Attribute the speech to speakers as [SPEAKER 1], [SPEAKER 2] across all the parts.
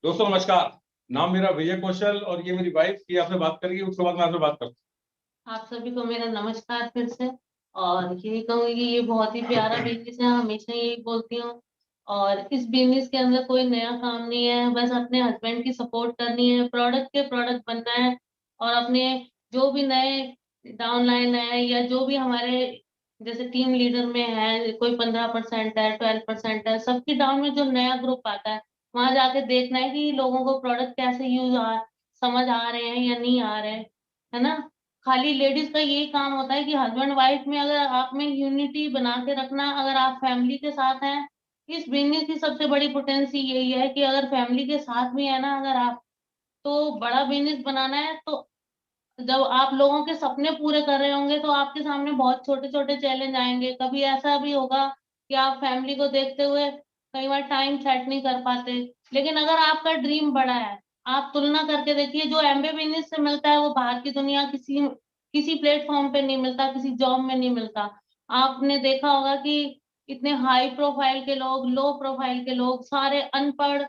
[SPEAKER 1] दोस्तों नमस्कार। नाम मेरा विजय कौशल और ये मेरी वाइफ की आपसे बात करेगी, उसके बाद मैं आपसे बात करता
[SPEAKER 2] आप सभी को मेरा नमस्कार फिर से। और यही कहूंगी कि ये बहुत ही प्यारा बिजनेस है, हमेशा यही बोलती हूँ। और इस बिजनेस के अंदर कोई नया काम नहीं है, बस अपने हस्बैंड की सपोर्ट करनी है, प्रोडक्ट के प्रोडक्ट बनना है। और अपने जो भी नए डाउनलाइन है या जो भी हमारे जैसे टीम लीडर में है, कोई 15% है, 12% है, सबकी डाउन में जो नया ग्रुप आता है वहां जाके देखना है कि लोगों को प्रोडक्ट कैसे समझ आ रहे हैं या नहीं आ रहे हैं, है ना। खाली लेडीज का यही काम होता है कि हस्बैंड वाइफ में अगर आप में यूनिटी बना के रखना, अगर आप फैमिली के साथ हैं। इस बिजनेस की सबसे बड़ी पोटेंसी यही है कि अगर फैमिली के साथ भी है ना, अगर आप तो बड़ा बिजनेस बनाना है तो जब आप लोगों के सपने पूरे कर रहे होंगे तो आपके सामने बहुत छोटे छोटे चैलेंज आएंगे। कभी ऐसा भी होगा कि आप फैमिली को देखते हुए कई बार टाइम सेट नहीं कर पाते। लेकिन अगर आपका ड्रीम बड़ा है, आप तुलना करके देखिए, जो एमबे बिजनेस से मिलता है वो बाहर की दुनिया किसी किसी प्लेटफॉर्म पे नहीं मिलता, किसी जॉब में नहीं मिलता। आपने देखा होगा कि इतने हाई प्रोफाइल के लोग, लो प्रोफाइल के लोग, सारे अनपढ़,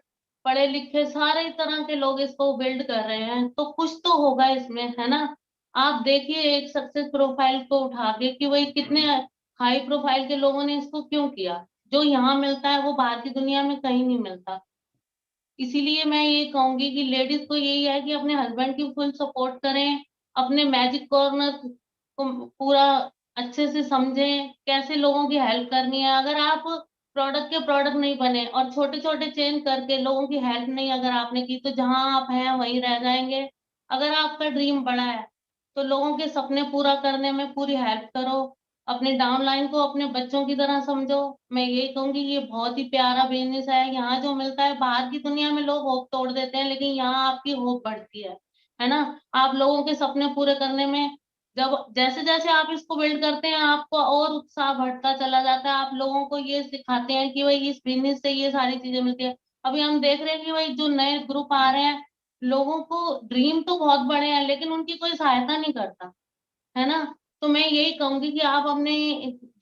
[SPEAKER 2] पढ़े लिखे, सारे तरह के लोग इसको बिल्ड कर रहे हैं, तो कुछ तो होगा इसमें, है ना। आप देखिए एक सक्सेस प्रोफाइल को उठा के कि वही कितने हाई प्रोफाइल के लोगों ने इसको क्यों किया। जो यहाँ मिलता है वो बाहर की दुनिया में कहीं नहीं मिलता। इसीलिए मैं ये कहूंगी कि लेडीज को यही है कि अपने हस्बैंड की फुल सपोर्ट करें, अपने मैजिक कॉर्नर को पूरा अच्छे से समझें, कैसे लोगों की हेल्प करनी है। अगर आप प्रोडक्ट के प्रोडक्ट नहीं बने और छोटे छोटे चेंज करके लोगों की हेल्प नहीं अगर आपने की, तो जहां आप हैं वहीं रह जाएंगे। अगर आपका ड्रीम बड़ा है तो लोगों के सपने पूरा करने में पूरी हेल्प करो। अपने डाउनलाइन को अपने बच्चों की तरह समझो। मैं यही कहूंगी ये बहुत ही प्यारा बिजनेस है। यहाँ जो मिलता है बाहर की दुनिया में लोग होप तोड़ देते हैं, लेकिन यहाँ आपकी होप बढ़ती है ना। आप लोगों के सपने पूरे करने में जब जैसे जैसे आप इसको बिल्ड करते हैं आपको और उत्साह बढ़ता चला जाता है। आप लोगों को ये सिखाते हैं कि भाई इस बिजनेस से ये सारी चीजें मिलती है। अभी हम देख रहे हैं कि भाई जो नए ग्रुप आ रहे हैं, लोगों को ड्रीम तो बहुत बड़े हैं लेकिन उनकी कोई सहायता नहीं करता, है ना। तो मैं यही कहूंगी कि आप अपने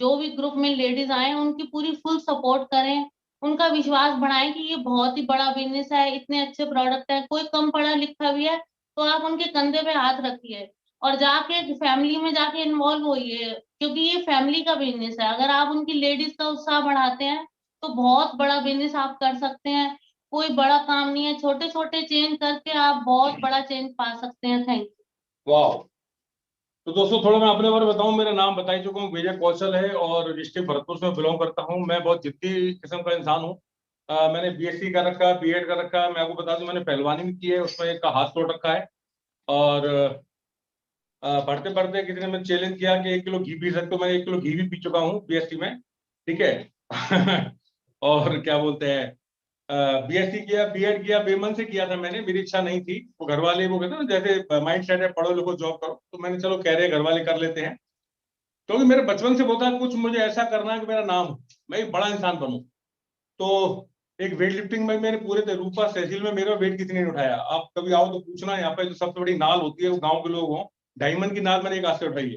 [SPEAKER 2] जो भी ग्रुप में लेडीज आए उनकी पूरी फुल सपोर्ट करें, उनका विश्वास बढ़ाएं कि ये बहुत ही बड़ा बिजनेस है, इतने अच्छे प्रोडक्ट है। कोई कम पढ़ा लिखा भी है तो आप उनके कंधे पे हाथ रखिए और जाके फैमिली में जाके इन्वॉल्व होइए, क्योंकि ये फैमिली का बिजनेस है। अगर आप उनकी लेडीज का उत्साह बढ़ाते हैं तो बहुत बड़ा बिजनेस आप कर सकते हैं। कोई बड़ा काम नहीं है, छोटे छोटे चेंज करके आप बहुत बड़ा चेंज पा सकते हैं। Thank you.
[SPEAKER 1] हूँ। वाह। तो दोस्तों थोड़ा मैं अपने बारे में बताऊं। मेरा नाम बता ही चुका हूँ, विजय कौशल है और डिस्ट्रिक्ट भरतपुर से बिलोंग करता हूँ। मैं बहुत जिद्दी किस्म का इंसान हूँ। मैंने बीएससी कर रखा है, बीएड कर रखा है। मैं आपको बता दूं मैंने पहलवानी भी की है, उसमें एक का हाथ तोड़ रखा है। और पढ़ते पढ़ते किसी ने मैंने चैलेंज किया कि 1 किलो घी पी सकते हो, मैं 1 किलो घी भी पी चुका हूँ बीएससी में। ठीक है। और क्या बोलते हैं, बीएससी किया, बीएड किया, बेमन से किया था मैंने, मेरी इच्छा नहीं थी। वो घर वाले वो कहते हैं ना, जैसे माइंड सेट है पढ़ो लिखो जॉब करो, तो मैंने चलो कह रहे हैं घर वाले कर लेते हैं। क्योंकि मेरे बचपन से होता है कुछ मुझे ऐसा करना है कि मेरा नाम हो, मैं एक बड़ा इंसान बनूं। तो एक वेट लिफ्टिंग में मैंने पूरे रूपा तहसील में मेरा वेट किसी ने नहीं उठाया। आप कभी आओ तो पूछना, यहाँ पे जो सबसे बड़ी नाल होती है वो गाँव के लोग हों, डायमंड की नाल मैंने एक आज से उठाई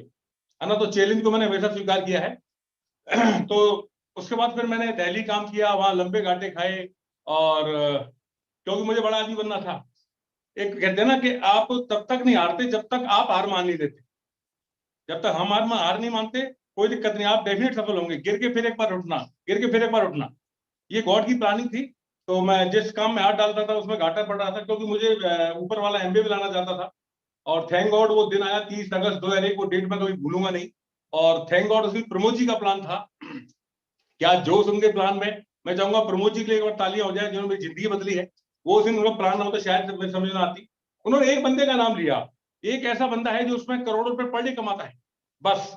[SPEAKER 1] है ना। तो चैलेंज को मैंने हमेशा स्वीकार किया है। तो उसके बाद फिर मैंने दिल्ली काम किया, वहां लंबे घाटे खाए। और क्योंकि मुझे बड़ा आदमी बनना था। एक कहते हैं ना कि आप तब तक नहीं हारते जब तक आप हार मान नहीं देते। जब तक हम हार नहीं मानते कोई दिक्कत नहीं, आप डेफिनेट सफल होंगे। गिर के फिर एक बार उठना, गिर के फिर एक बार उठना, ये गॉड की प्लानिंग थी। तो मैं जिस काम में हाथ डालता था उसमें घाटा पड़ रहा था, क्योंकि मुझे ऊपर वाला एमबीए भी लाना चाहता था। और थैंक गॉड वो दिन आया 30 अगस्त 2001, वो डेट मैं कभी भूलूंगा नहीं। और थैंक गॉड उसमें प्रमोद जी का प्लान था। क्या जोश उनके प्लान में। मैं चाहूंगा प्रमोद जी के लिए एक बार तालियां हो जाए, जिन्होंने मेरी जिंदगी बदली है। वो उस दिन उनका प्लान ना होता शायद मैं समझ ना आती। उन्होंने एक बंदे का नाम लिया, एक ऐसा बंदा है जो उसमें करोड़ों रुपए पर डे कमाता है। बस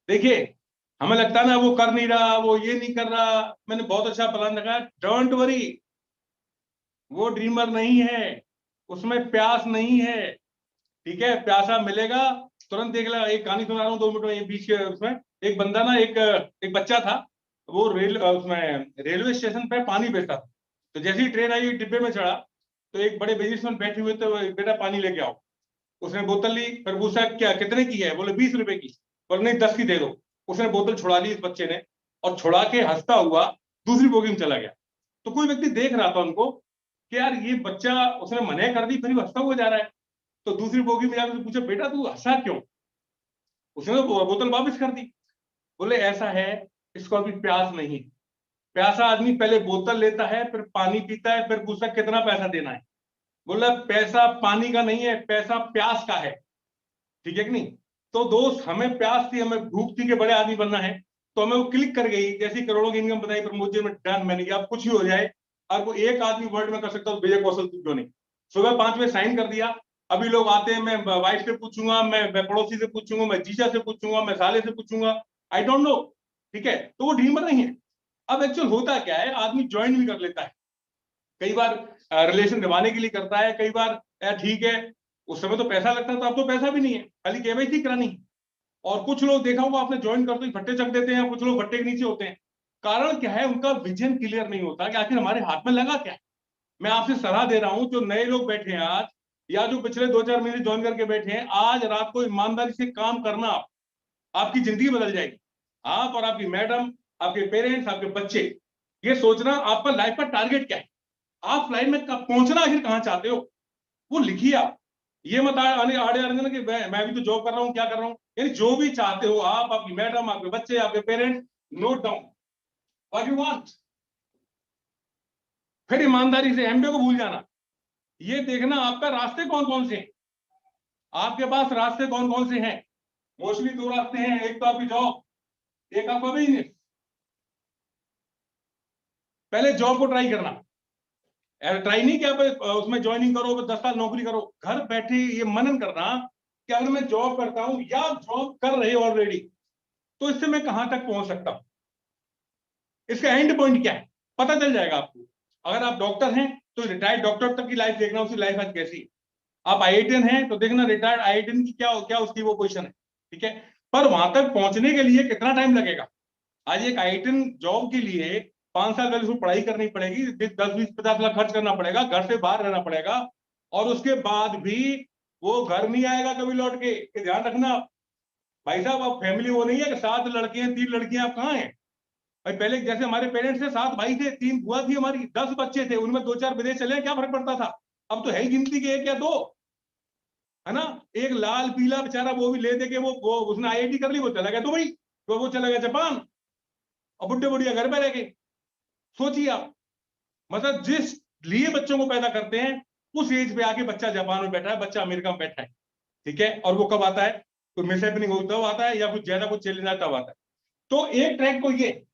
[SPEAKER 1] देखिए, हमें लगता है ना वो कर नहीं रहा, वो ये नहीं कर रहा। मैंने बहुत अच्छा प्लान रखा है, डोंट वरी। वो ड्रीमर नहीं है, उसमें प्यास नहीं है। ठीक है, प्यासा मिलेगा तुरंत। देख ला, एक कहानी सुना रहा हूँ 2 मिनट में, ये बीच के उसमें एक बंदा ना, एक एक बच्चा था। वो उसमें रेलवे स्टेशन पे पानी बेचता था। तो जैसे ही ट्रेन आई डिब्बे में चढ़ा, तो एक बड़े बिजनेसमैन बैठे हुए थे, वो, बेटा पानी लेके आओ। उसने बोतल ली, फिर पूछा क्या कितने की है, बोले 20 रुपए की। बोले नहीं 10 की दे दो। उसने बोतल छुड़ा ली इस बच्चे ने, और छुड़ा के हंसता हुआ दूसरी बोगी में चला गया। तो कोई व्यक्ति देख रहा था उनको, कि यार ये बच्चा, उसने मना कर दी फिर भी हंसता हुआ जा रहा है। तो दूसरी बोगी में जाकर पूछा, बेटा तू हंसा क्यों? उसने बोतल वापस कर दी। बोले ऐसा है, इसको अभी प्यास नहीं। प्यासा आदमी पहले बोतल लेता है, फिर पानी पीता है, फिर पूछता कितना पैसा देना है। बोला पैसा पानी का नहीं है, पैसा प्यास का है। ठीक है कि नहीं? तो दोस्त, हमें प्यास थी, हमें भूख थी कि बड़े आदमी बनना है, तो हमें वो क्लिक कर गई। जैसी करोड़ों की इनकम बताई, प्रमोद में डन, मैंने किया। अब कुछ भी हो जाए, और वो एक आदमी वर्ल्ड में कर सकता है, विजय कौशल क्यों नहीं? सुबह 5 बजे साइन कर दिया। अभी लोग आते हैं, मैं वाइफ से पूछूंगा, मैं पड़ोसी से पूछूंगा, मैं जीजा से पूछूंगा, मैं साले से पूछूंगा, आई डोंट नो। ठीक है, तो वो ड्रीमर नहीं है। अब एक्चुअल होता क्या है, आदमी ज्वाइन भी कर लेता है, कई बार रिलेशन निभाने के लिए करता है, कई बार ठीक है। उस समय तो पैसा लगता था, अब तो पैसा भी नहीं है, खाली केवाईसी करानी। और कुछ लोग देखा होगा आपने, ज्वाइन करते ही भट्टे चक देते हैं, कुछ लोग भट्टे के नीचे होते हैं। कारण क्या है, उनका विजन क्लियर नहीं होता कि आखिर हमारे हाथ में लगा क्या है। मैं आपसे सलाह दे रहा हूं, जो नए लोग बैठे हैं आज, या जो पिछले 2-4 महीने ज्वाइन करके बैठे हैं, आज रात को ईमानदारी से काम करना, आपकी जिंदगी बदल जाएगी। आप और आपकी मैडम, आपके पेरेंट्स, आपके बच्चे, ये सोचना आपका लाइफ का टारगेट क्या है, आप लाइफ में पहुंचना आखिर कहां चाहते हो, वो लिखिए आप। ये मत आने आड़े आड़े कि मैं भी तो जॉब कर रहा हूं, क्या कर रहा हूं। यानी जो भी चाहते हो आप, आपकी मैडम, आपके बच्चे, आपके parents, note down what you want. फिर ईमानदारी से एमबीए को भूल जाना। ये देखना आपका रास्ते कौन कौन से हैं, आपके पास रास्ते कौन कौन से हैं। मोस्टली 2 रास्ते हैं, एक तो आपकी जॉब, एक आपका बिजनेस। पहले जॉब को ट्राई करना, ट्राई नहीं कि आप उसमें ज्वाइनिंग करो, 10 साल नौकरी करो। घर बैठे ये मनन करना कि अगर मैं जॉब करता हूं या जॉब कर रहे ऑलरेडी, तो इससे मैं कहां तक पहुंच सकता हूं, इसका एंड पॉइंट क्या है, पता चल जाएगा आपको। अगर आप डॉक्टर हैं तो रिटायर्ड डॉक्टर तक की लाइफ देखना, उसकी लाइफ आज कैसी। आप आईआईटीएन हैं तो देखना रिटायर्ड आईआईटीएन की क्या क्या उसकी वो पोजीशन है। ठीक है, पर वहां तक पहुंचने के लिए कितना टाइम लगेगा। आज एक आईआईटीएन जॉब के लिए 5 साल पहले उसको पढ़ाई करनी पड़ेगी, 10-20-50 लाख खर्च करना पड़ेगा, घर से बाहर रहना पड़ेगा, और उसके बाद भी वो घर नहीं आएगा कभी लौट के ध्यान रखना। भाई साहब, अब फैमिली वो नहीं है कि 7 लड़के हैं 3 लड़कियां, आप कहाँ हैं भाई। पहले जैसे हमारे पेरेंट्स थे, 7 भाई थे, 3 बुआ थी हमारी, 10 बच्चे थे, उनमें 2-4 विदेश चले, क्या फर्क पड़ता था। अब तो है ही गिनती के 1 या 2, है ना। एक लाल पीला बेचारा, वो भी ले दे के वो उसने आईआईटी कर ली, वो चला गया दुबई, तो वो चला गया जापान, और बुढ़े बुढ़िया घर पे रह गए। सोचिए आप, मतलब जिस लिए बच्चों को पैदा करते हैं, उस एज पे आके बच्चा जापान में बैठा है, बच्चा अमेरिका में बैठा है। ठीक है, और वो कब आता है, कोई मिस हैपनिंग होता तब आता है, या कुछ ज्यादा कुछ चैलेंज आता तब आता है। तो एक ट्रैक को, ये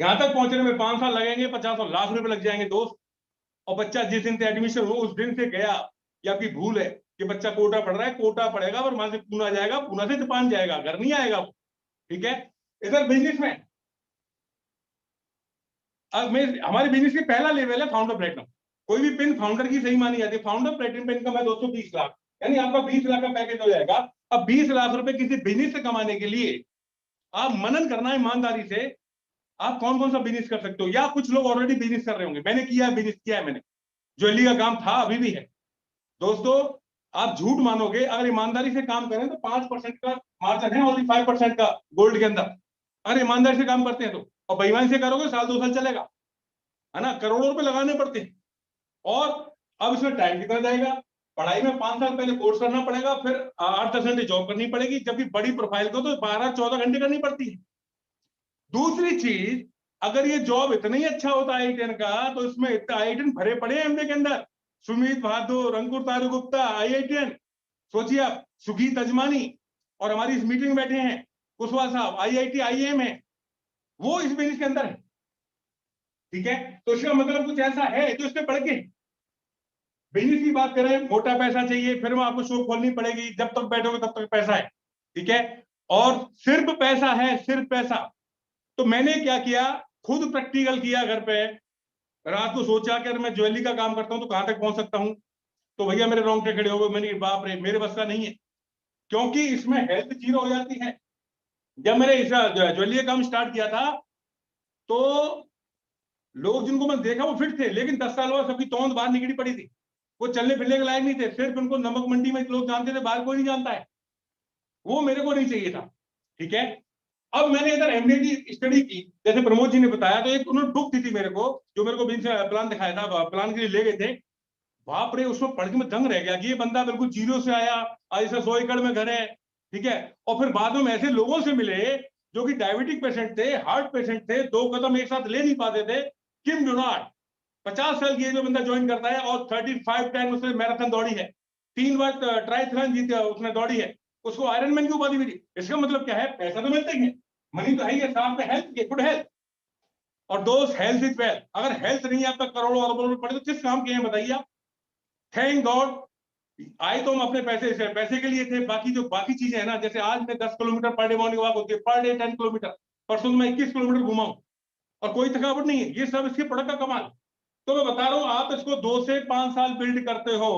[SPEAKER 1] यहां तक पहुंचने में 5 साल लगेंगे, 50 लाख रुपए लग जाएंगे दोस्त। और बच्चा जिस दिन से एडमिशन हो उस दिन से गया। ये आपकी भूल है कि बच्चा कोटा पढ़ रहा है, कोटा पढ़ेगा और वहां से पूना जाएगा, पूना से जापान जाएगा, घर नहीं आएगा वो। ठीक है, इधर बिजनेस में, अब मैं हमारे बिजनेस की पहला लेवल है फाउंडर प्लेटिनम। कोई भी पिन फाउंडर की सही मानी जाती है। फाउंडर प्लेटिनम पिन का मैं 220 लाख, यानी आपका 20 लाख का पैकेज हो जाएगा। अब 20 लाख रुपए किसी बिजनेस से कमाने के लिए आप मनन करना है ईमानदारी से, आप कौन कौन सा बिजनेस कर सकते हो। या कुछ लोग ऑलरेडी बिजनेस कर रहे होंगे, मैंने किया है, बिजनेस किया है मैंने, ज्वेलरी का काम था, अभी भी है। दोस्तों, आप झूठ मानोगे, अगर ईमानदारी से काम करें तो 5% का मार्जिन है, ओनली 5% का गोल्ड के अंदर, अगर ईमानदारी से काम करते हैं तो। और बेईमानी से करोगे, 1-2 साल चलेगा, है ना, करोड़ों रुपए लगाने पड़ते हैं। और अब इसमें टाइम कितना जाएगा, पढ़ाई में 5 साल पहले कोर्स करना पड़ेगा, फिर 8-10 घंटे जॉब करनी पड़ेगी, जबकि बड़ी प्रोफाइल को तो 12-14 घंटे करनी पड़ती है। दूसरी चीज, अगर ये जॉब इतना ही अच्छा होता आईआईटीएन का, तो इसमें इतना आईआईटीएन भरे पड़े हैं एमबीए के अंदर। सुमित बहादुर, अंकुर तारू गुप्ता, आईआईटीएन। सोचिए आप, सुगीत अजमानी, और हमारी इस मीटिंग में बैठे हैं कुशवाहा साहब, आईआईटी आईएम है, वो इस बिजनेस के अंदर है। ठीक है, तो इसका मतलब कुछ ऐसा है जो इसमें पढ़ के। बिजनेस की बात करें, मोटा पैसा चाहिए, फिर वो आपको शॉप खोलनी पड़ेगी, जब तक बैठोगे तब तक पैसा है। ठीक है, और सिर्फ पैसा है, सिर्फ पैसा। तो मैंने क्या किया, खुद प्रैक्टिकल किया घर पे, रात को सोचा कि अगर मैं ज्वेलरी का काम करता हूं तो कहां तक पहुंच सकता हूं। तो भैया मेरे रोंगटे खड़े हो गए, मैंने बाप रे, मेरे बस का नहीं है, क्योंकि इसमें हेल्थ जीरो हो जाती है। जब मैंने इस ज्वेलरी का काम स्टार्ट किया था, तो लोग जिनको मैं देखा वो फिट थे, लेकिन 10 साल बाद सबकी तोंद बाहर निकली पड़ी थी। वो चलने फिरने के लायक नहीं थे, सिर्फ उनको नमक मंडी में लोग जानते थे, बाहर कोई नहीं जानता है। वो मेरे को नहीं चाहिए था। ठीक है, अब मैंने इधर एमबीए की स्टडी की, जैसे प्रमोद जी ने बताया, तो एक उन्होंने बुक दी थी मेरे को, जो मेरे को बिजनेस प्लान दिखाया था, प्लान के लिए ले गए थे। बाप रे, उसमें पढ़ के मैं दंग रह गया कि ये बंदा बिल्कुल जीरो से आया, ऐसा 100 एकड़ में घर है, ठीक है। और फिर बाद में ऐसे लोगों से मिले जो कि डायबिटिक पेशेंट थे, हार्ट पेशेंट थे, 2 कदम एक साथ ले नहीं पाते थे। किम डोनाल्ड 50 साल की एज में बंदा ज्वाइन करता है और 35-10 उसने मैराथन दौड़ी है, 3 बार ट्राइथलॉन जीत उसने दौड़ी है, उसको आयरन मैन की उपाधि मिली। इसका मतलब क्या है? पैसा तो मिलता ही है, मनी तो है ही है, साथ में हेल्थ के, गुड हेल्थ। और दोस्त, हेल्थ इज वेल्थ। अगर हेल्थ नहीं है आपका, करोड़ों अरबों रुपए पड़े तो किस काम के हैं बताइए आप? थैंक गॉड आए तो हम अपने पैसे से, पैसे के लिए थे। बाकी जो बाकी चीजें है ना, जैसे आज मैं 10 kilometre per day morning walk होती है, पर डे 10 किलोमीटर, परसों मैं 21 किलोमीटर घुमाऊं और कोई थकावट नहीं है, ये सब इसके प्रोडक्ट का कमाल। तो मैं बता रहा हूं, आप इसको 2 से 5 साल बिल्ड करते हो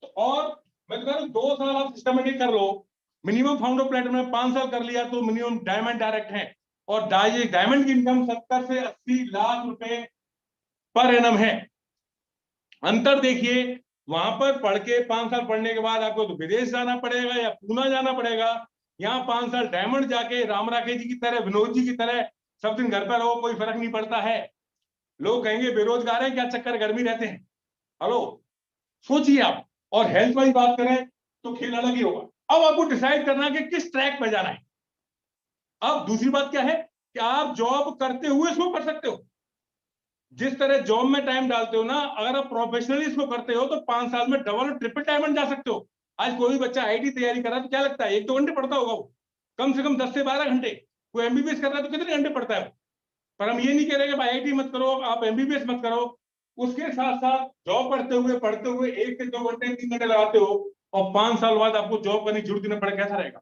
[SPEAKER 1] तो, और मैं तो कह रहा हूं 2 साल आप सिस्टमेटिक कर लो, मिनिमम फाउंडर प्लेटिनम में 5 साल कर लिया तो मिनिमम डायमंड डायरेक्ट है। और डायमंड की इनकम 70 से 80 लाख रुपए पर एनम है। अंतर देखिए, वहां पर पढ़ के 5 साल पढ़ने के बाद आपको तो विदेश जाना पड़ेगा या पूना जाना पड़ेगा। यहाँ 5 साल डायमंड जाके राम राकेश जी की तरह, विनोद जी की तरह सब दिन घर पर रहो, कोई फर्क नहीं पड़ता है। लोग कहेंगे बेरोजगार है, क्या चक्कर, गर्मी रहते हैं। हेलो, सोचिए आप। और हेल्थ वाली बात करें तो खेल अलग ही होगा। अब आपको डिसाइड करना है कि किस ट्रैक पे जाना है। अब दूसरी बात क्या है कि आप जॉब करते हुए इसको कर सकते हो। जिस तरह जॉब में टाइम डालते हो ना, अगर आप प्रोफेशनली इसको करते हो तो 5 साल में डबल और ट्रिपल डायमंड जा सकते हो। आज कोई बच्चा आईटी तैयारी कर रहा है तो क्या लगता है 1-2 घंटे पढ़ता होगा वो, कम से कम 10 से 12 घंटे। कोई एमबीबीएस कर रहा है तो कितने घंटे पढ़ता है? पर हम ये नहीं कह रहे कि भाई आईआईटी मत करो, आप एमबीबीएस मत करो। उसके साथ साथ जॉब पढ़ते हुए 1 से 2 घंटे 3 घंटे लगाते हो, और 5 साल बाद आपको जॉब करने की जरूरत न पड़े, कैसा रहेगा?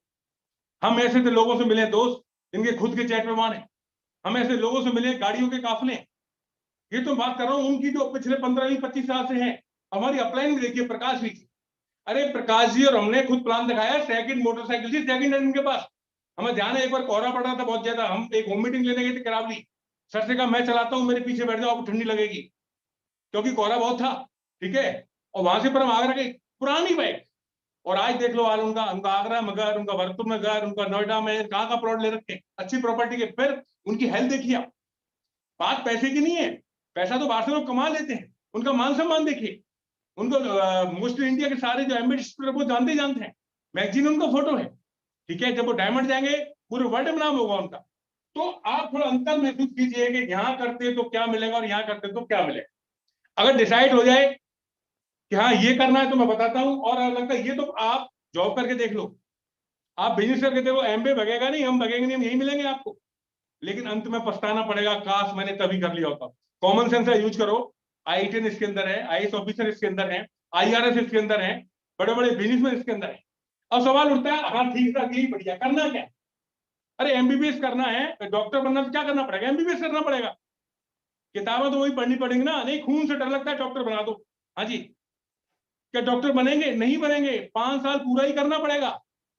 [SPEAKER 1] हम ऐसे तो लोगों से मिले दोस्त, इनके खुद के चैट प्रमाण है। हम ऐसे लोगों से मिले, गाड़ियों के काफले। ये तो बात कर रहा हूं उनकी जो पिछले 15-25 साल से हैं। हमारी अपलाइन भी देखिए, प्रकाश भी। अरे प्रकाश जी और हमने खुद प्लान दिखाया, सेकंड मोटरसाइकिल थी, सेकंड हैंड उनके पास। हमें ध्यान है, एक बार कोहरा पड़ रहा था बहुत ज्यादा, हम एक होम मीटिंग लेने गए थे करावली। सर से कहा मैं चलाता हूँ, मेरे पीछे बैठ जाओ, आपको ठंडी लगेगी, क्योंकि कोहरा बहुत था, ठीक है। और वहां से पर हम आगरा गए, पुरानी बाइक। और आज देख लो हाल उनका, उनका आगरा में घर, उनका भरतपुर में घर, उनका नोएडा में, कहाँ का प्लॉट ले रखे, अच्छी प्रॉपर्टी के। फिर उनकी हेल्थ देखिए आप। बात पैसे की नहीं है, पैसा तो बाहर से लोग कमा लेते हैं। उनका मान सम्मान देखिए, उनको मोस्टली इंडिया के सारे जो एम्बेसडर वो जानते ही जानते हैं, मैगजीन उनका फोटो है, ठीक है। जब वो डायमंड जाएंगे पूरे वर्ल्ड में नाम होगा उनका। तो आप थोड़ा अंतर महसूस कीजिए कि यहाँ करते तो क्या मिलेगा और यहाँ करते तो क्या मिलेगा। अगर डिसाइड हो जाए कि हाँ ये करना है तो मैं बताता हूँ, और अगर लगता है ये, तो आप जॉब करके देख लो, आप बिजनेस करके देखो, एमबीए भगेगा नहीं, हम भगेंगे नहीं, हम यही मिलेंगे आपको। लेकिन अंत में पछताना पड़ेगा, काश मैंने तभी कर लिया होता। कॉमन सेंस का यूज करो। आईआईटी इसके अंदर है, आईएएस ऑफिसर इसके अंदर है, आईआरएस इसके अंदर है, बड़े बड़े बिजनेसमैन इसके अंदर है। अब सवाल उठता है, हाँ ठीक है, यही बढ़िया, करना क्या? अरे एमबीबीएस करना है, डॉक्टर बनना, तो क्या करना पड़ेगा? एमबीबीएस करना पड़ेगा। किताबें तो वही पढ़नी पड़ेंगी ना, नहीं खून से डर लगता है डॉक्टर बना दो। हाँ जी, क्या डॉक्टर बनेंगे? नहीं बनेंगे, 5 साल पूरा ही करना पड़ेगा।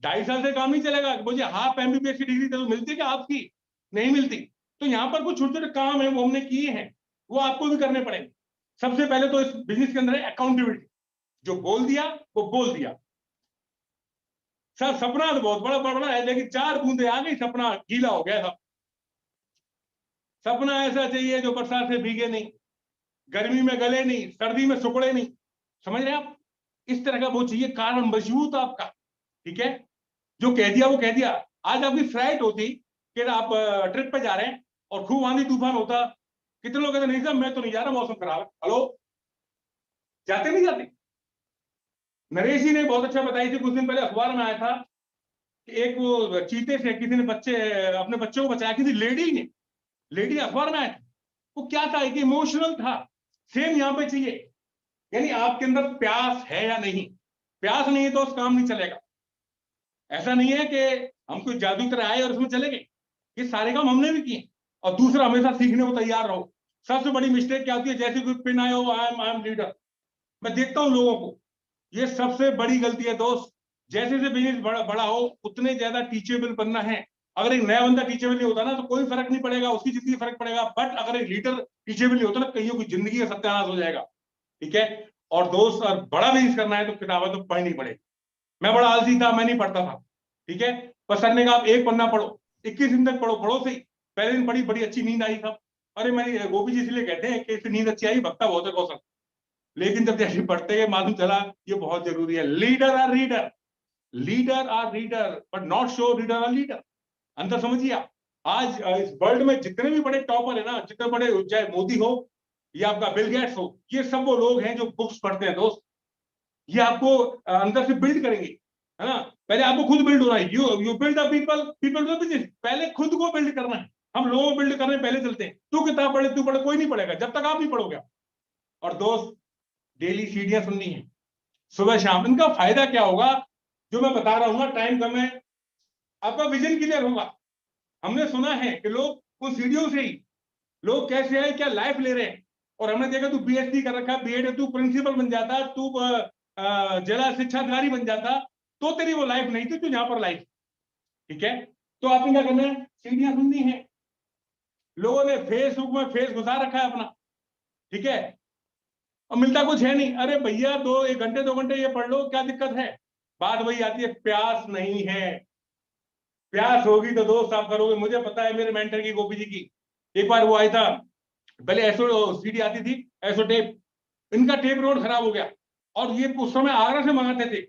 [SPEAKER 1] 2.5 साल से काम नहीं चलेगा। मुझे हाफ एमबीबीएस की डिग्री तो मिलती है क्या आपकी? नहीं मिलती। तो यहाँ पर कुछ छोटे छोटे काम है वो हमने किए हैं, वो आपको भी करने पड़ेंगे। सबसे पहले तो इस बिजनेस के अंदर है अकाउंटेबिलिटी। जो बोल दिया वो बोल दिया। सर सपना तो बहुत बड़ा बड़ा है, लेकिन 4 बूंदे आ गई, सपना गीला हो गया। सपना ऐसा चाहिए जो बरसात से भीगे नहीं, गर्मी में गले नहीं, सर्दी में सुकड़े नहीं। समझ रहे हैं आप? इस तरह का वो चाहिए, कारण मजबूत आपका, ठीक है। जो कह दिया वो कह दिया। आज आपकी फ्लाइट होती कि आप ट्रिप पे जा रहे हैं और खूब आंधी तूफान होता, कितने लोग कहते नहीं साहब मैं तो नहीं जा रहा, मौसम खराब है। हेलो, जाते नहीं जाते? नरेश जी ने बहुत अच्छा बताई थी, कुछ दिन पहले अखबार में आया था कि एक वो चीते से किसी ने बच्चे, अपने बच्चों को बचाया, किसी लेडी ने, लेडी अखबार में आया था। वो क्या था, एक इमोशनल था। सेम यहाँ पे चाहिए। यानी आपके अंदर प्यास है या नहीं? प्यास नहीं है तो उस काम नहीं चलेगा। ऐसा नहीं है कि हम कोई जादू की तरह आए और उसमें चले गए। ये सारे काम हमने भी किए। और दूसरा, हमेशा सीखने को तैयार रहो। सबसे बड़ी मिस्टेक क्या होती है, जैसे कोई पिन आया हो, आई एम लीडर। मैं देखता हूं लोगों को, ये सबसे बड़ी गलती है दोस्त। जैसे जैसे बिजनेस बड़ा हो, उतने ज्यादा टीचेबल बनना है। अगर एक नया बंदा टीचेबल नहीं होता ना तो कोई फर्क नहीं पड़ेगा, उसकी जिंदगी फर्क पड़ेगा। बट अगर एक लीडर टीचेबल नहीं होता ना, कईयों की जिंदगी का सत्यानाश हो जाएगा, ठीक है। और दोस्त, और बड़ा बिजनेस करना है तो किताबें तो पढ़नी पड़ेगी। मैं बड़ा आलसी था, मैं नहीं पढ़ता था, ठीक है। पर सर ने कहा आप 1 पन्ना पढ़ो, 21 दिन तक पढ़ो सही। पहले दिन पढ़ी, बड़ी अच्छी नींद आई था। अरे मैंने गोपी जी इसलिए कहते हैं कि इससे नींद अच्छी आई, भक्ता बहुत है कौशल। लेकिन जब जैसे पढ़ते गए मालूम चला ये बहुत जरूरी है। Leader are reader, leader are reader but not show reader are leader. अंतर समझिए आप। आज इस वर्ल्ड में जितने भी बड़े टॉपर है ना, जितने बड़े, चाहे मोदी हो या आपका बिल गेट्स हो, ये सब वो लोग हैं जो बुक्स पढ़ते हैं दोस्त। ये आपको अंदर से बिल्ड करेंगे, है ना। पहले आपको खुद बिल्ड होना है। You build the people, people do the business. पहले खुद को बिल्ड करना है। हम लोगों को बिल्ड करने पहले चलते हैं। तू किताब पढ़े, तू पढ़े, कोई नहीं पढ़ेगा जब तक आप नहीं पढ़ोगे। और दोस्त, डेली सीढ़ियां सुननी है, सुबह शाम। इनका फायदा क्या होगा जो मैं बता रहा हूँ ना, टाइम कम है, आपका विजन क्लियर होगा। हमने सुना है कि लोग उन सीढ़ियों से ही लोग कैसे है, क्या लाइफ ले रहे हैं। और हमने देखा तू बीएससी कर रखा, बीएड है, तू प्रिंसिपल बन जाता, तू जिला शिक्षा अधिकारी बन जाता, तो तेरी वो लाइफ नहीं थी, तू यहाँ पर लाइफ। ठीक है, तो आपने क्या करना है, सीढ़ियां सुननी है। लोगों ने फेसबुक में फेस घुसा रखा है अपना, ठीक है, और मिलता कुछ है नहीं। अरे भैया 1 घंटे 2 घंटे ये पढ़ लो, क्या दिक्कत है। बात वही आती है, प्यास नहीं है। प्यास होगी तो दोस्त आप करोगे। मुझे पता है मेरे मेंटर की, गोपी जी की, एक बार वो आया था, पहले एसओ सीडी आती थी, एसओ टेप, इनका टेप रोड खराब हो गया। और ये उस समय आगरा से मंगाते थे।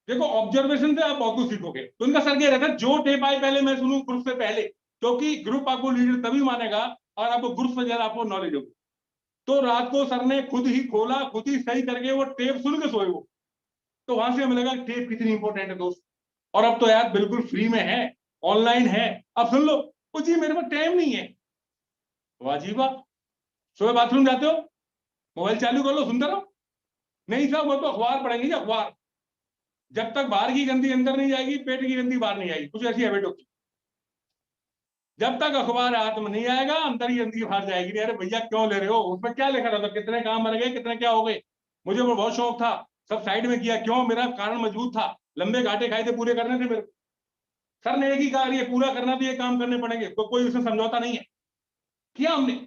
[SPEAKER 1] देखो ऑब्जर्वेशन से आप बहुत कुछ सीखोगे। तो इनका सर ये रहता है, जो टेप आए पहले मैं सुनूं ग्रुप से पहले, क्योंकि ग्रुप आपको लीडर तभी मानेगा और आपको ग्रुप से ज्यादा आपको नॉलेज होगी। तो रात को सर ने खुद ही खोला, खुद ही सही करके वो टेप सुन के सोए वो। तो वहां से हमें लगा टेप कितनी इंपॉर्टेंट है दोस्त। और अब तो यार बिल्कुल फ्री में है, ऑनलाइन है। अब सुन लो, ओ जी मेरे पास टाइम नहीं है। वाजिबा, सुबह बाथरूम जाते हो, मोबाइल चालू कर लो, सुनते रहो। नहीं साहब, वो तो अखबार पढ़ेंगे जी, अखबार। जब तक बाहर की गंदी अंदर नहीं जाएगी, पेट की गंदी बाहर नहीं आएगी, कुछ ऐसी हैबिट होती। जब तक अखबार हाथ में नहीं आएगा, अंदर ही गंदी बाहर जाएगी नहीं। अरे भैया क्यों ले रहे हो, उसमें क्या लिखा रहता, कितने काम मर गए, कितने क्या हो गए। मुझे वो बहुत शौक था, सब साइड में किया। क्यों, मेरा कारण मजबूत था, लंबे घाटे खाए थे, पूरे करने थे मेरे। सर ने एक ही कहा, ये पूरा करना तो ये काम करने पड़ेंगे, तो कोई उसमें समझौता नहीं है। किया हमने।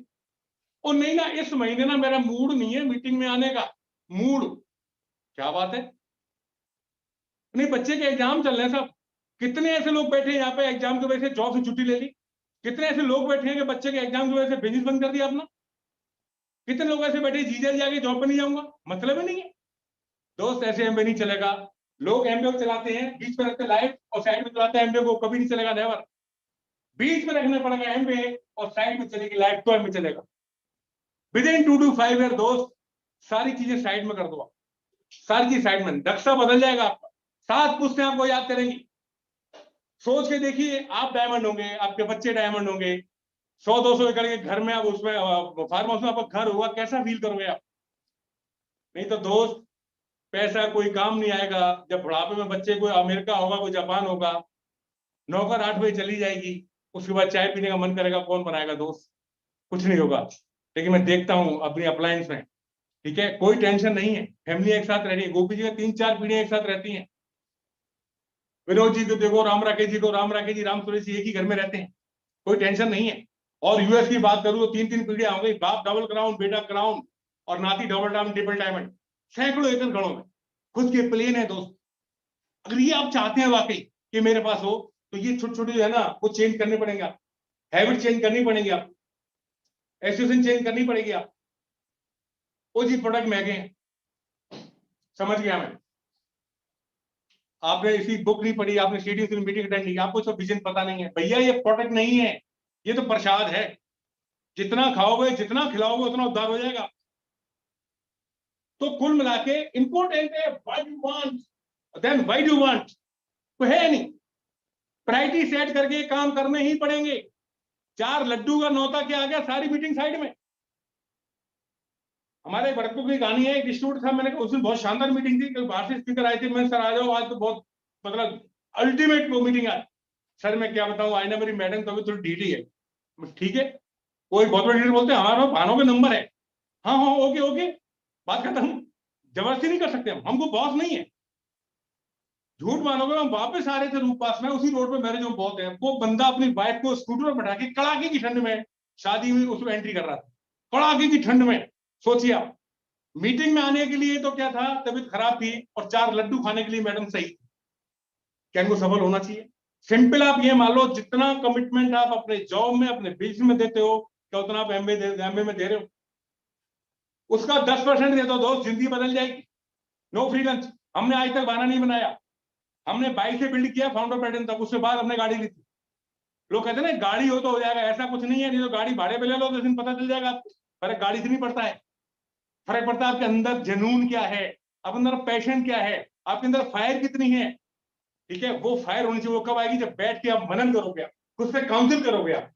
[SPEAKER 1] और नहीं ना, इस महीने ना मेरा मूड नहीं है मीटिंग में आने का। मूड, क्या बात है। नहीं, बच्चे के एग्जाम चल रहे हैं सब। कितने ऐसे लोग बैठे हैं यहाँ पे, एग्जाम की वजह से जॉब से छुट्टी ले ली। कितने ऐसे लोग बैठे हैं कि बच्चे के एग्जाम की वजह से बिजनेस बंद कर दिया अपना। कितने लोग ऐसे बैठे, जीजा जाके जॉब पे नहीं जाऊंगा, मतलब ही नहीं है। दोस्त ऐसे एमबे नहीं चलेगा। लोग एमबे चलाते हैं, बीच में रखते लाइफ और साइड में चलाते हैं एमबे को, कभी नहीं चलेगा, नेवर। बीच में रखना पड़ेगा एमबे और साइड में चलेगी लाइफ, तो एमबे चलेगा। विद इन 2 to 5 ईयर दोस्त, सारी चीजें साइड में कर दो। सारी चीज साइड में, नक्शा बदल जाएगा आपका। 7 पुश्तें आपको याद करेंगी। सोच के देखिए, आप डायमंड होंगे, आपके बच्चे डायमंड होंगे, 100-200 एकड़ के घर में, आप उसमें फार्म हाउस में आपका घर होगा, कैसा फील करोगे आप। नहीं तो दोस्त, पैसा कोई काम नहीं आएगा। जब बुढ़ापे में बच्चे, कोई अमेरिका होगा, कोई जापान होगा, नौकर 8 बजे चली जाएगी, उसके बाद चाय पीने का मन करेगा, कौन बनाएगा दोस्त। कुछ नहीं होगा। लेकिन मैं देखता हूं अपनी अप्लायंस में, ठीक है, कोई टेंशन नहीं है, फैमिली एक साथ रह रही है। गोपी जी का 3-4 पीढ़ियां एक साथ रहती हैं। विनोद जी को देखो, राम राकेश जी को, राम राकेश जी, राम सुरेश जी एक ही घर में रहते हैं, कोई टेंशन नहीं है। और यूएस की बात करूं तो 3-3 पीढ़ियां हो गई, बाप डबल क्राउन, बेटा क्राउन, और नाती डबल डायमंड, ट्रिपल डायमंड, सैकड़ों एकड़ घरों में खुद के प्लेन है दोस्त। अगर ये आप चाहते हैं वाकई कि मेरे पास हो, तो ये छोटे छोटे जो है ना, वो चेंज करने पड़ेंगे आप, हैबिट चेंज करनी पड़ेगी आप, एसोसिएशन चेंज करनी पड़ेगी आप। वो जी प्रोडक्ट महंगे हैं, समझ गया मैं। आपने इसी बुक नहीं पढ़ी, आपने सीडी की मीटिंग अटेंड नहीं की, आपको सब विजन पता नहीं है। भैया ये प्रोडक्ट नहीं है, ये तो प्रसाद है। जितना खाओगे, जितना खिलाओगे, उतना उद्धार हो जाएगा। तो कुल मिला के इंपॉर्टेंट है what you want, then why do want, तो है नहीं। प्रायोरिटी सेट करके काम करने ही पड़ेंगे। 4 लड्डू का नौता क्या आ गया, सारी मीटिंग साइड में। हमारे भरतपुर की कहानी है, एक डिस्ट्रीब्यूटर था, मैंने कहा उस दिन बहुत शानदार मीटिंग थी, बाहर से स्पीकर आए थे, मैं सर आ जाओ आज तो बहुत, मतलब अल्टीमेट वो मीटिंग आज। सर मैं क्या बताऊं, आई ना मेरी मैडम तो अभी थोड़ी ढीली है। ठीक है, कोई बहुत बड़े लीडर बोलते हैं हमारे भानों के नंबर है, हाँ हाँ ओके ओके, बात खत्म। जबरदस्ती नहीं कर सकते हमको बॉस नहीं है। झूठ मानोगे, हम वापस आ रहे थे रूप पास में, उसी रोड पे मेरे जो बहुत है, वो बंदा अपनी वाइफ को स्कूटर पर बैठा के कड़ाके की ठंड में, शादी हुई उसमें एंट्री कर रहा था, कड़ाके की ठंड में। सोचिए आप, मीटिंग में आने के लिए तो क्या था, तबीयत खराब थी, और 4 लड्डू खाने के लिए मैडम सही थी। क्या इनको सफल होना चाहिए। सिंपल आप ये मान लो, जितना कमिटमेंट आप अपने जॉब में, अपने बिजनेस में देते हो, क्या उतना आप एमबीए में दे रहे हो? उसका 10% दे दो दोस्त, जिंदगी बदल जाएगी। No free lunch. हमने आज तक बहाना नहीं बनाया। हमने बाइक से बिल्ड किया फाउंडर पैटर्न तक, उसके बाद हमने गाड़ी ली थी। लोग कहते हैं ना गाड़ी हो तो हो जाएगा, ऐसा कुछ नहीं है। नहीं तो गाड़ी भाड़े पे ले लो, तो दिन पता चल जाएगा आपको। फर्क गाड़ी से नहीं पड़ता है, फर्क पड़ता है आपके अंदर जुनून क्या है, आपके अंदर पैशन क्या है, आपके अंदर फायर कितनी है। ठीक है, वो फायर होनी चाहिए। वो कब आएगी? जब बैठ के आप मनन करोगे, खुद से काउंसिल करोगे आप।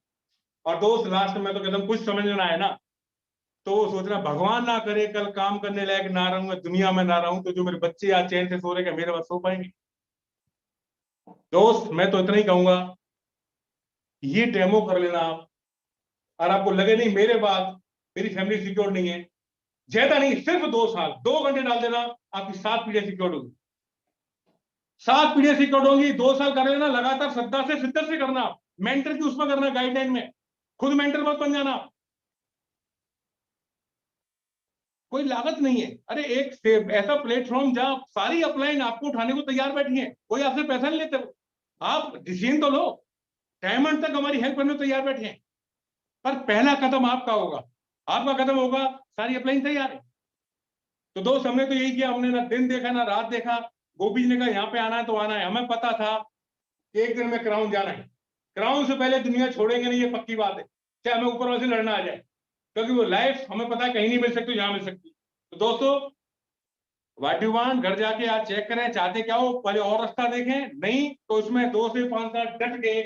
[SPEAKER 1] और दोस्त लास्ट में तो कहता हूं, कुछ समझ में ना आए ना, तो वो सोचना भगवान ना करे कल काम करने लायक ना रहूं, मैं दुनिया में ना रहूं, तो जो मेरे बच्चे आज चैन से सो रहे, क्या मेरे पास सो पाएंगे? दोस्त मैं तो इतना ही कहूंगा, ये डेमो कर लेना आप। और आपको लगे नहीं मेरे बाद मेरी फैमिली सिक्योर नहीं है, ज्यादा नहीं, सिर्फ 2 साल, 2 घंटे डाल देना, आपकी 7 पीढ़ियां सिक्योर होगी। 7 पीढ़ियां सिक्योर होंगी। 2 साल कर लेना लगातार, श्रद्धा से, शिद्दत से करना। मेंटर की उसमें करना, गाइडलाइन में। खुद मेंटर मत बन जाना। कोई लागत नहीं है। अरे एक ऐसा प्लेटफॉर्म जहां सारी अपलाइन आपको उठाने को तैयार बैठी है, कोई आपसे पैसा नहीं लेते। आप डिसीजन तो लो, डायमंड तक हमारी हेल्प करने को तैयार बैठे हैं, पर पहला कदम आपका होगा। आपका कदम होगा, सारी अपलाइन तैयार है। तो दोस्त हमने तो यही किया, हमने ना दिन देखा ना रात देखा। गोपी जी ने कहा यहाँ पे आना है तो आना है। हमें पता था कि एक दिन में क्राउन जाना है। क्राउन से पहले दुनिया छोड़ेंगे नहीं, ये पक्की बात है, चाहे हमें ऊपर वाले से लड़ना आ जाए। क्योंकि वो लाइफ हमें पता है कहीं नहीं मिल सकती, जहां मिल सकती। तो दोस्तों, व्हाट यू वांट, घर जाके आज चेक करें चाहते क्या हो, पहले और रास्ता देखें, नहीं तो इसमें 2 से 5 साल डट के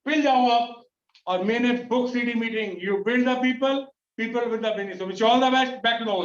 [SPEAKER 1] पिल जाओ आप। और मैंने book CD meeting, you build the people, people with the business. Which all the best, back to the